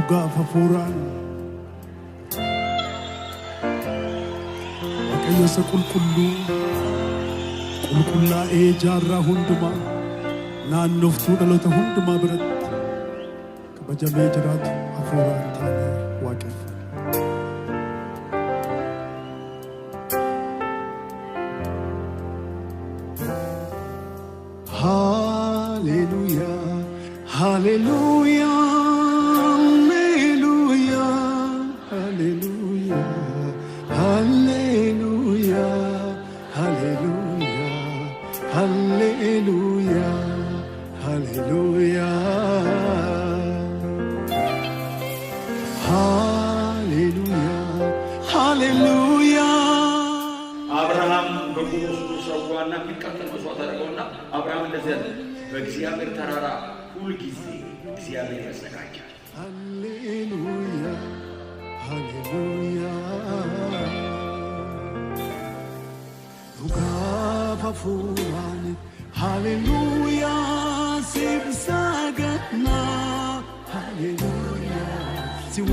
dhugaaf hafuuraan Waaqayyo isa qulqulluu qulqullaa'ee jaarraa hundumaa naannoftuu dhaloota hundumaa biratti kabajamee jiraatu hafuuraan taanee waaqeffanna. Hallelujah, hallelujah, hallelujah, hallelujah, hallelujah, hallelujah, hallelujah, hallelujah, hallelujah. Abraham በቁርሱ ሰዋና ቢቀጥል መስዋዕት አደረገውና አብርሃም እንደዚህ አለ በእግዚአብሔር ተራራ ሁሉ ጊዜ እግዚአብሔር ያዘጋጃል። ሃሌሉያ ሃሌሉያ ሩጋፋፉራን ሃሌሉያ ሲብሳገና ሃሌሉያ ሲዋ